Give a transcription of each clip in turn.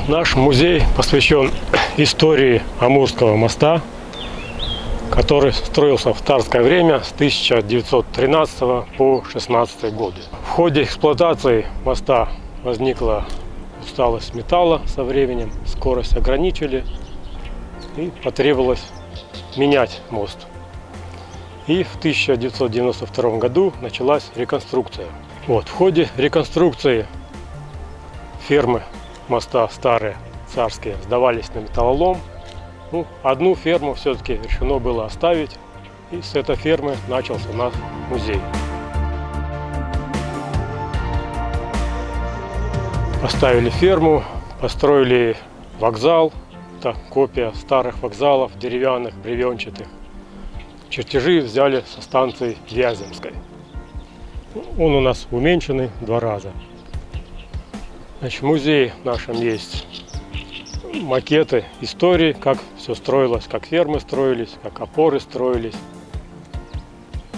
Наш музей посвящен истории Амурского моста, который строился в царское время с 1913 по 1916 годы. В ходе эксплуатации моста возникла усталость металла со временем, скорость ограничили и потребовалось менять мост. И в 1992 году началась реконструкция. В ходе реконструкции фермы моста старые, царские, сдавались на металлолом. Одну ферму все-таки решено было оставить, и с этой фермы начался у нас музей. Поставили ферму, построили вокзал, это копия старых вокзалов, деревянных, бревенчатых. Чертежи взяли со станции Вяземской. Он у нас уменьшенный в 2 раза. В музее нашем есть макеты истории, как все строилось, как фермы строились, как опоры строились.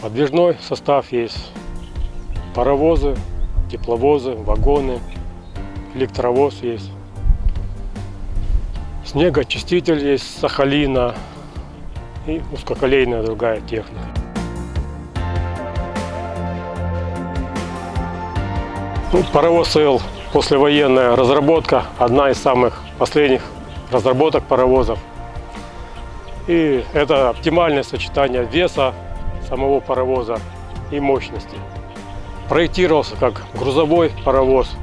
Подвижной состав есть: паровозы, тепловозы, вагоны, электровоз есть, снегоочиститель есть с Сахалина и узкоколейная другая техника. Паровоз Л. Послевоенная разработка, одна из самых последних разработок паровозов. И это оптимальное сочетание веса самого паровоза и мощности. Проектировался как грузовой паровоз,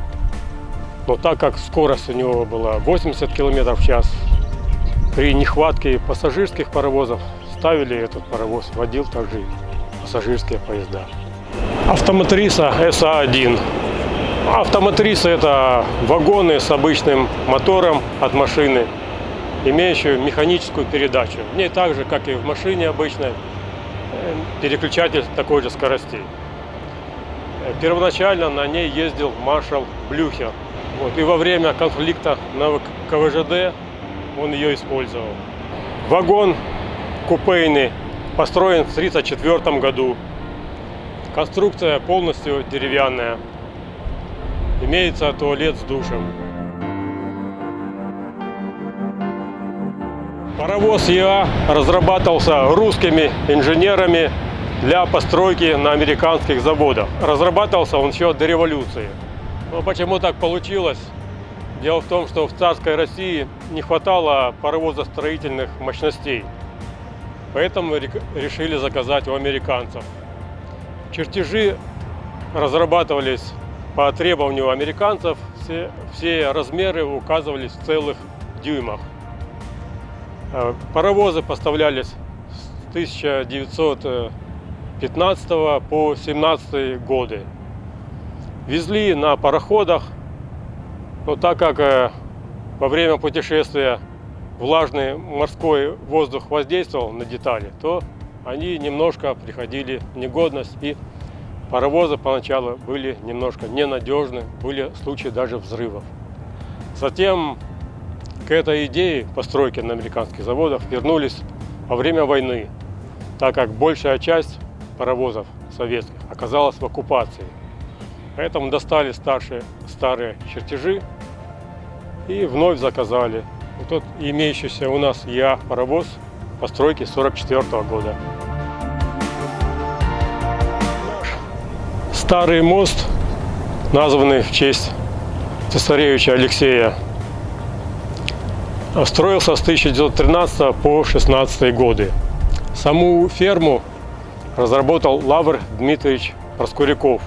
но так как скорость у него была 80 км в час, при нехватке пассажирских паровозов ставили этот паровоз, водил также пассажирские поезда. Автомотриса СА-1. Автомотриса – это вагоны с обычным мотором от машины, имеющие механическую передачу. В ней так же, как и в машине обычной, переключатель такой же скоростей. Первоначально на ней ездил маршал Блюхер. И во время конфликта на КВЖД он ее использовал. Вагон купейный построен в 1934 году. Конструкция полностью деревянная. Имеется туалет с душем. Паровоз ЕА разрабатывался русскими инженерами для постройки на американских заводах. Разрабатывался он еще до революции. Но почему так получилось? Дело в том, что в царской России не хватало паровозостроительных мощностей. Поэтому решили заказать у американцев. Чертежи разрабатывались по требованию американцев, все размеры указывались в целых дюймах. Паровозы поставлялись с 1915 по 1917 годы. Везли на пароходах, но так как во время путешествия влажный морской воздух воздействовал на детали, то они немножко приходили в негодность, и паровозы поначалу были немножко ненадежны, были случаи даже взрывов. Затем к этой идее постройки на американских заводах вернулись во время войны, так как большая часть паровозов советских оказалась в оккупации. Поэтому достали старые чертежи и вновь заказали. Тот имеющийся у нас ЕА паровоз постройки 1944 года. Старый мост, названный в честь цесаревича Алексея, строился с 1913 по 1916 годы. Саму ферму разработал Лавр Дмитриевич Проскуряков.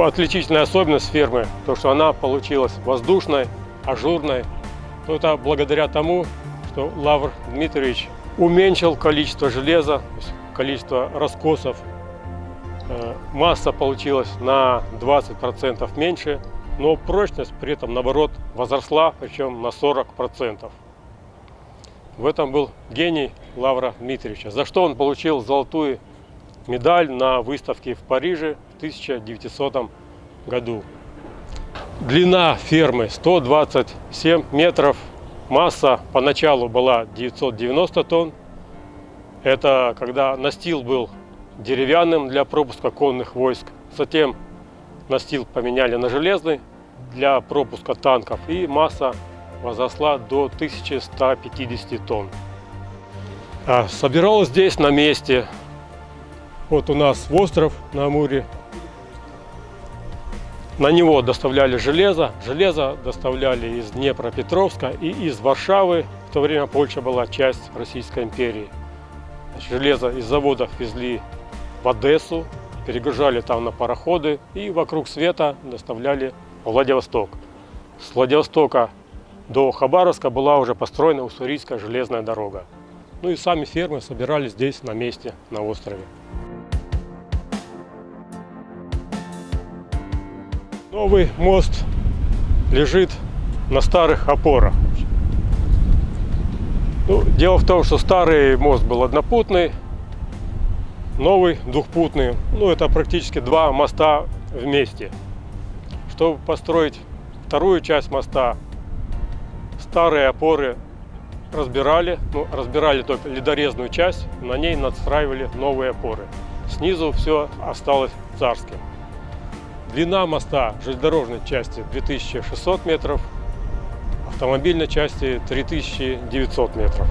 Отличительная особенность фермы, то, что она получилась воздушной, ажурной. Это благодаря тому, что Лавр Дмитриевич уменьшил количество железа, количество раскосов. Масса получилась на 20% меньше, но прочность при этом, наоборот, возросла, причем на 40%. В этом был гений Лавра Дмитриевича, за что он получил золотую медаль на выставке в Париже в 1900 году. Длина фермы 127 метров, масса поначалу была 990 тонн. Это когда настил был деревянным для пропуска конных войск. Затем настил поменяли на железный. для пропуска танков, и масса возросла до 1150 тонн. Собиралось здесь на месте. Вот у нас остров на Амуре. На него доставляли железо. Железо доставляли из Днепропетровска и из Варшавы. В то время Польша была часть Российской империи. Железо из заводов везли в Одессу, перегружали там на пароходы и вокруг света доставляли в Владивосток. С Владивостока до Хабаровска была уже построена Уссурийская железная дорога. Ну и сами фермы собирались здесь на месте, на острове. Новый мост лежит на старых опорах. Дело в том, что старый мост был однопутный, новый двухпутный. Это практически два моста вместе. Чтобы построить вторую часть моста, старые опоры разбирали, разбирали только ледорезную часть, на ней надстраивали новые опоры. Снизу все осталось царским. Длина моста железнодорожной части 2600 метров, автомобильной части 3900 метров.